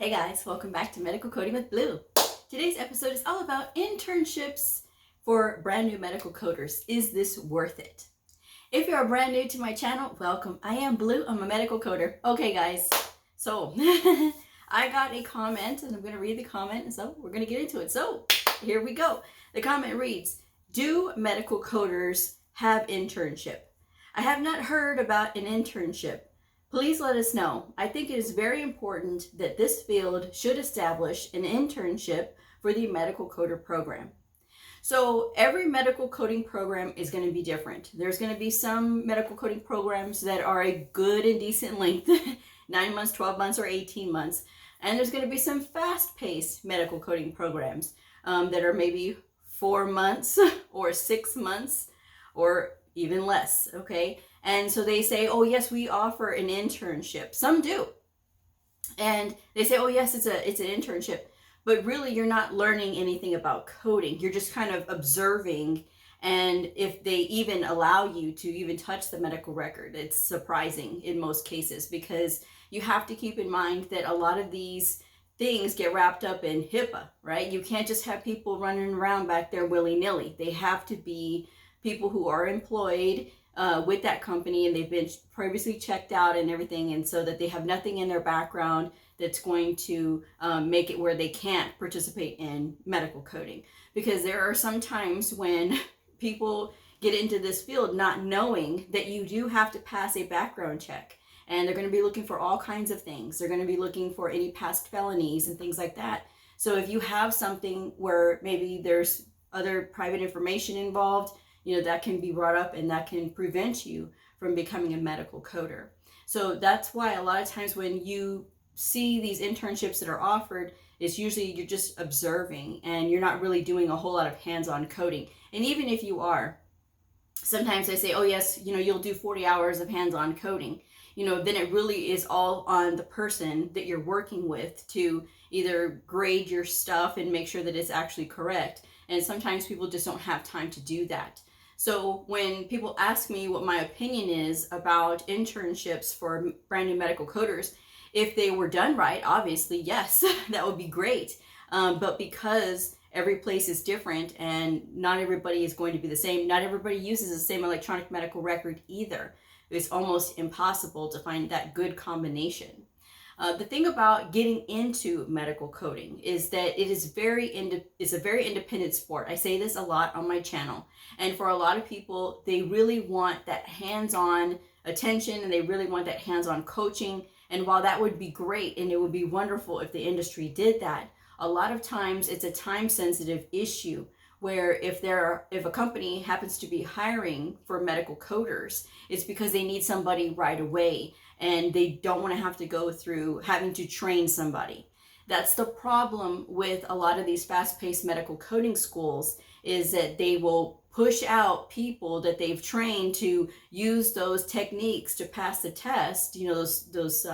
Hey guys, welcome back to Medical Coding with Blue. Today's episode is all about internships for brand new medical coders. Is this worth it? If you're brand new to my channel, welcome. I am Blue, I'm a medical coder. Okay guys, so I got a comment and I'm going to read the comment, and so we're going to get into it. So here we go. The comment reads, do medical coders have internship? I have not heard about an internship. Please let us know. I think it is very important that this field should establish an internship for the medical coder program. So every medical coding program is going to be different. There's going to be some medical coding programs that are a good and decent length, 9 months, 12 months, or 18 months. And there's going to be some fast-paced medical coding programs that are maybe 4 months or 6 months or even less, okay? And so they say, oh yes, we offer an internship. Some do. And they say, oh yes, it's an internship. But really you're not learning anything about coding. You're just kind of observing. And if they even allow you to even touch the medical record, it's surprising in most cases, because you have to keep in mind that a lot of these things get wrapped up in HIPAA, right? You can't just have people running around back there willy-nilly. They have to be people who are employed with that company, and they've been previously checked out and everything, and so that they have nothing in their background that's going to make it where they can't participate in medical coding. Because there are some times when people get into this field not knowing that you do have to pass a background check, and they're going to be looking for all kinds of things. They're going to be looking for any past felonies and things like that. So if you have something where maybe there's other private information involved, you know, that can be brought up, and that can prevent you from becoming a medical coder. So that's why a lot of times when you see these internships that are offered, it's usually you're just observing and you're not really doing a whole lot of hands-on coding. And even if you are, sometimes they say, oh yes, you know, you'll do 40 hours of hands-on coding. You know, then it really is all on the person that you're working with to either grade your stuff and make sure that it's actually correct. And sometimes people just don't have time to do that. So when people ask me what my opinion is about internships for brand new medical coders, if they were done right, obviously, yes, that would be great. But because every place is different and not everybody is going to be the same, not everybody uses the same electronic medical record either. It's almost impossible to find that good combination. The thing about getting into medical coding is that it's a very independent sport. I say this a lot on my channel. And for a lot of people, they really want that hands-on attention, and they really want that hands-on coaching. And while that would be great, and it would be wonderful if the industry did that, a lot of times it's a time-sensitive issue where if a company happens to be hiring for medical coders, it's because they need somebody right away, and they don't want to have to go through having to train somebody. That's the problem with a lot of these fast-paced medical coding schools, is that they will push out people that they've trained to use those techniques to pass the test, you know, those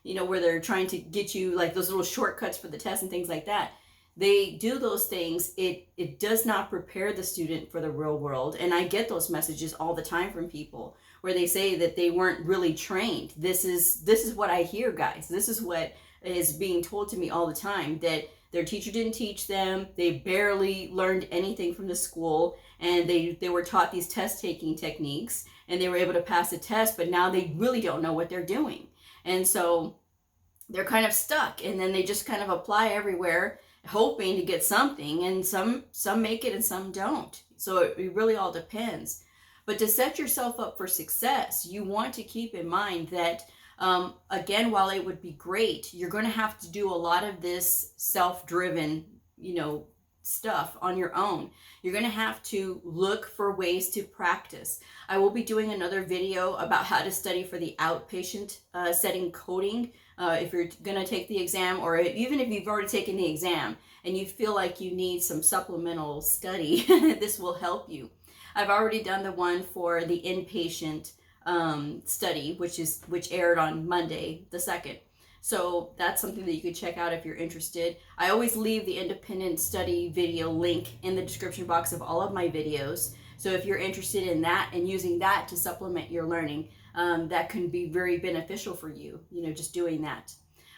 you know, where they're trying to get you like those little shortcuts for the test and things like that. They do those things. It does not prepare the student for the real world. And I get those messages all the time from people where they say that they weren't really trained. This is what I hear, guys. This is what is being told to me all the time, that their teacher didn't teach them. They barely learned anything from the school, and they were taught these test-taking techniques, and they were able to pass the test, but now they really don't know what they're doing. And so they're kind of stuck, and then they just kind of apply everywhere, hoping to get something, and some make it and some don't. So it really all depends. But to set yourself up for success, you want to keep in mind that again, while it would be great, you're going to have to do a lot of this self-driven, you know, stuff on your own. You're going to have to look for ways to practice. I will be doing another video about how to study for the outpatient setting coding. If you're going to take the exam, or even if you've already taken the exam and you feel like you need some supplemental study, this will help you. I've already done the one for the inpatient study, which aired on Monday the 2nd. So that's something that you could check out if you're interested. I always leave the independent study video link in the description box of all of my videos. So if you're interested in that and using that to supplement your learning, that can be very beneficial for you, you know, just doing that.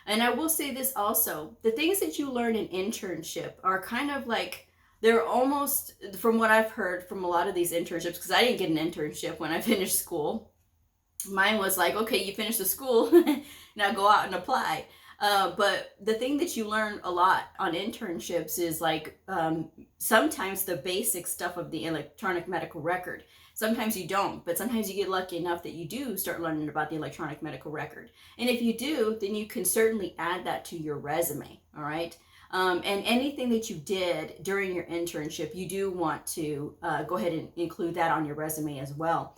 And I will say this also, the things that you learn in internship are kind of like, they're almost, from what I've heard from a lot of these internships, because I didn't get an internship when I finished school. Mine was like, okay, you finished the school, now go out and apply. But the thing that you learn a lot on internships is like sometimes the basic stuff of the electronic medical record. Sometimes you don't, but sometimes you get lucky enough that you do start learning about the electronic medical record. And if you do, then you can certainly add that to your resume, all right? And anything that you did during your internship, you do want to go ahead and include that on your resume as well.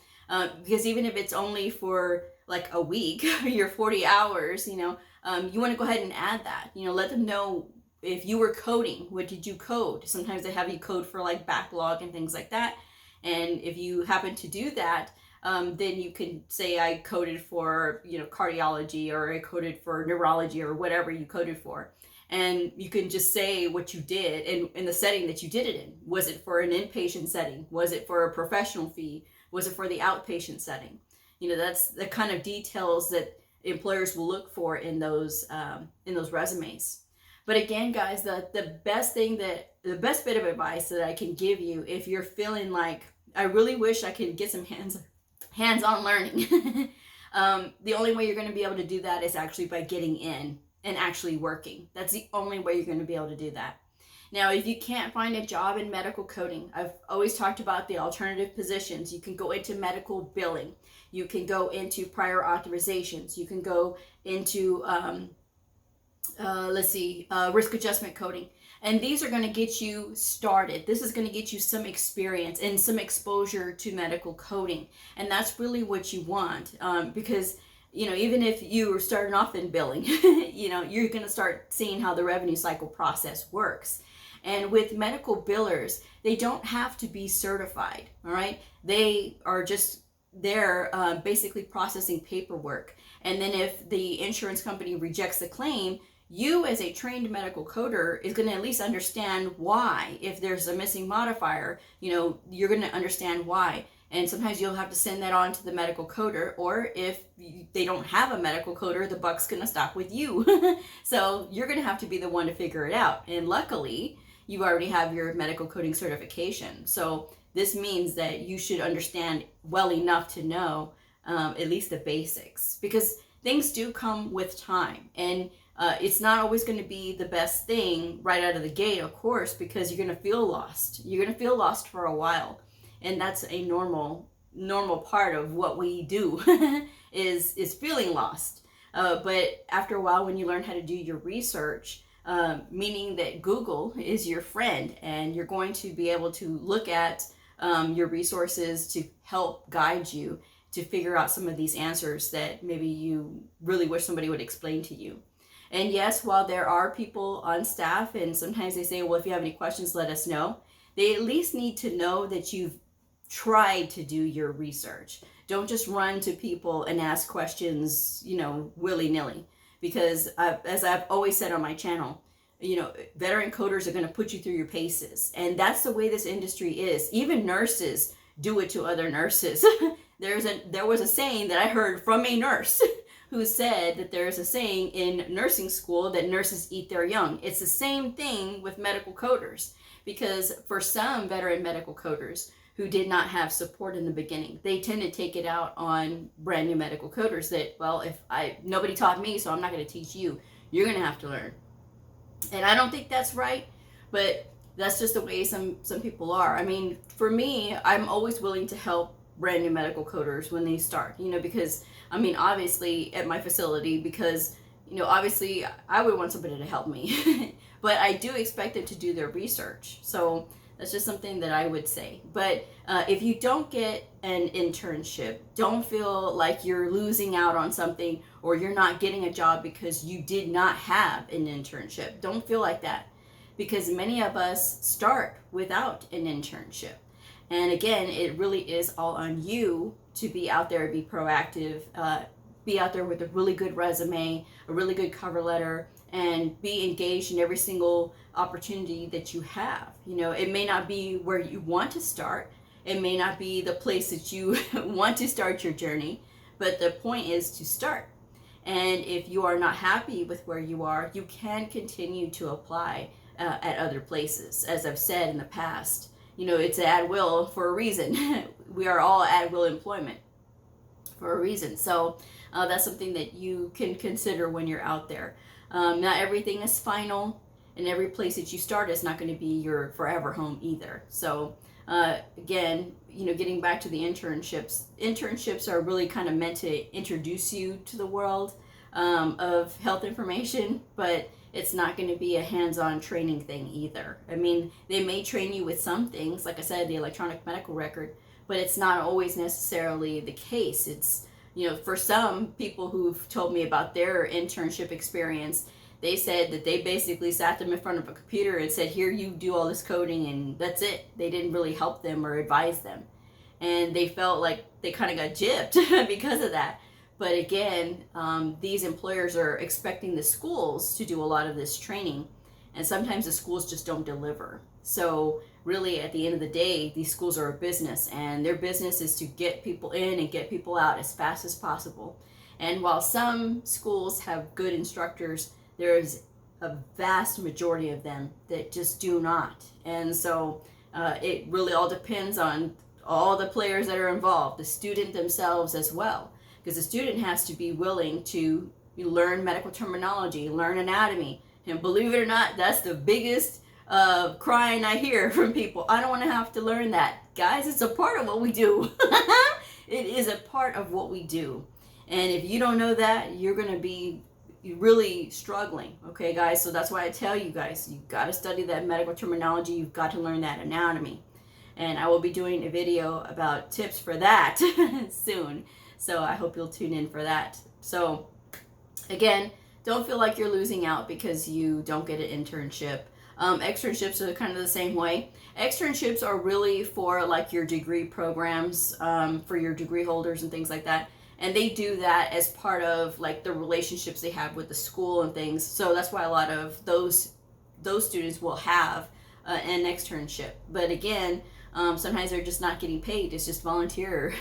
Because even if it's only for like a week, your 40 hours, you want to go ahead and add that. Let them know if you were coding, what did you code? Sometimes they have you code for like backlog and things like that. And if you happen to do that, then you can say I coded for, cardiology, or I coded for neurology, or whatever you coded for. And you can just say what you did and in the setting that you did it in. Was it for an inpatient setting? Was it for a professional fee? Was it for the outpatient setting? That's the kind of details that employers will look for in those resumes. But again, guys, the best bit of advice that I can give you, if you're feeling like, I really wish I could get some hands-on learning, the only way you're going to be able to do that is actually by getting in and actually working. That's the only way you're going to be able to do that. Now, if you can't find a job in medical coding, I've always talked about the alternative positions. You can go into medical billing. You can go into prior authorizations. You can go into, risk adjustment coding. And these are going to get you started. This is going to get you some experience and some exposure to medical coding. And that's really what you want, because even if you were starting off in billing, you're going to start seeing how the revenue cycle process works. And with medical billers, they don't have to be certified, all right? They are just there basically processing paperwork. And then if the insurance company rejects the claim, you as a trained medical coder is going to at least understand why. If there's a missing modifier, you're going to understand why. And sometimes you'll have to send that on to the medical coder, or if they don't have a medical coder, the buck's going to stop with you. So you're going to have to be the one to figure it out. And luckily, you already have your medical coding certification. So this means that you should understand well enough to know at least the basics, because things do come with time. And it's not always going to be the best thing right out of the gate, of course, because you're going to feel lost. You're going to feel lost for a while. And that's a normal part of what we do is feeling lost. But after a while, when you learn how to do your research, meaning that Google is your friend, and you're going to be able to look at your resources to help guide you to figure out some of these answers that maybe you really wish somebody would explain to you. And yes, while there are people on staff, and sometimes they say, well, if you have any questions, let us know, they at least need to know that you've tried to do your research. Don't just run to people and ask questions, willy-nilly. Because as I've always said on my channel, veteran coders are going to put you through your paces. And that's the way this industry is. Even nurses do it to other nurses. There was a saying that I heard from a nurse who said that there's a saying in nursing school that nurses eat their young. It's the same thing with medical coders, because for some veteran medical coders who did not have support in the beginning, they tend to take it out on brand new medical coders that, well, nobody taught me, so I'm not going to teach you. You're going to have to learn. And I don't think that's right, but that's just the way some people are. I mean, for me, I'm always willing to help brand new medical coders when they start, because obviously at my facility, because obviously I would want somebody to help me, but I do expect them to do their research. So that's just something that I would say. But if you don't get an internship, don't feel like you're losing out on something, or you're not getting a job because you did not have an internship. Don't feel like that, because many of us start without an internship. And again, it really is all on you to be out there, be proactive, be out there with a really good resume, a really good cover letter, and be engaged in every single opportunity that you have. It may not be where you want to start. It may not be the place that you want to start your journey, but the point is to start. And if you are not happy with where you are, you can continue to apply at other places. As I've said in the past, you know, it's at will for a reason. We are all at will employment for a reason. So that's something that you can consider when you're out there. Not everything is final, and every place that you start is not going to be your forever home either. So again, you know, getting back to the internships are really kind of meant to introduce you to the world of health information, but it's not going to be a hands-on training thing either. I mean, they may train you with some things, like I said, the electronic medical record, but it's not always necessarily the case. It's, you know, for some people who've told me about their internship experience, they said that they basically sat them in front of a computer and said, here, you do all this coding, and that's it. They didn't really help them or advise them. And they felt like they kind of got gypped because of that. But again, these employers are expecting the schools to do a lot of this training, and sometimes the schools just don't deliver. So really, at the end of the day, these schools are a business, and their business is to get people in and get people out as fast as possible. And while some schools have good instructors, there is a vast majority of them that just do not. And so it really all depends on all the players that are involved, the student themselves as well. Because the student has to be willing to learn medical terminology, learn anatomy. And believe it or not, that's the biggest crying I hear from people. I don't want to have to learn that. Guys, it's a part of what we do. It is a part of what we do. And if you don't know that, you're going to be really struggling. Okay, guys? So that's why I tell you guys, you've got to study that medical terminology. You've got to learn that anatomy. And I will be doing a video about tips for that soon. So I hope you'll tune in for that. So again, don't feel like you're losing out because you don't get an internship. Externships are kind of the same way. Externships are really for like your degree programs, for your degree holders and things like that. And they do that as part of like the relationships they have with the school and things. So that's why a lot of those students will have an externship. But again, sometimes they're just not getting paid. It's just volunteer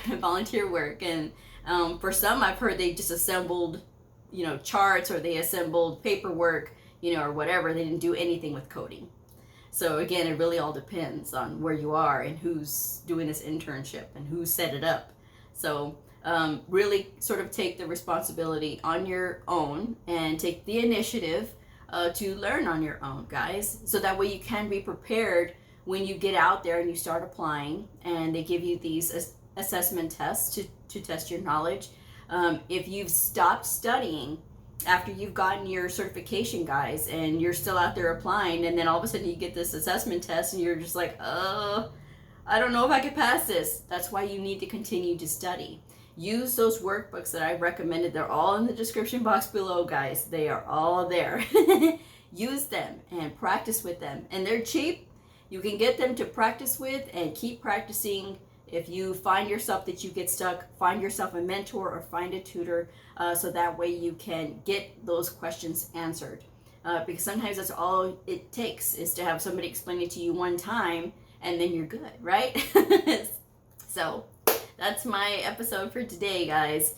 work. And for some, I've heard they just assembled, you know, charts, or they assembled paperwork, you know, or whatever. They didn't do anything with coding. So again, it really all depends on where you are and who's doing this internship and who set it up. So really sort of take the responsibility on your own and take the initiative to learn on your own, guys. So that way you can be prepared when you get out there and you start applying, and they give you these assessment tests to test your knowledge. If you've stopped studying after you've gotten your certification, guys, and you're still out there applying, and then all of a sudden you get this assessment test and you're just like, I don't know if I could pass this. That's why you need to continue to study. Use those workbooks that I recommended. They're all in the description box below, guys. They are all there. Use them and practice with them. And they're cheap. You can get them to practice with and keep practicing. If you find yourself that you get stuck, find yourself a mentor or find a tutor, so that way you can get those questions answered. Because sometimes that's all it takes, is to have somebody explain it to you one time, and then you're good, right? So that's my episode for today, guys.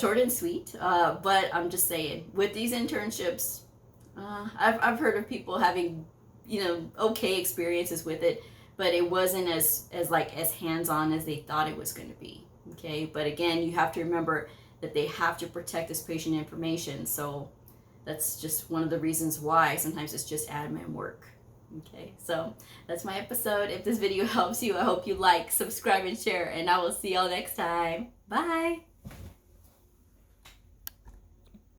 Short and sweet, but I'm just saying, with these internships, I've heard of people having, you know, okay experiences with it, but it wasn't as hands-on as they thought it was going to be. Okay, but again, you have to remember that they have to protect this patient information. So that's just one of the reasons why sometimes it's just admin work. Okay, so that's my episode. If this video helps you, I hope you like, subscribe, and share, and I will see y'all next time. Bye.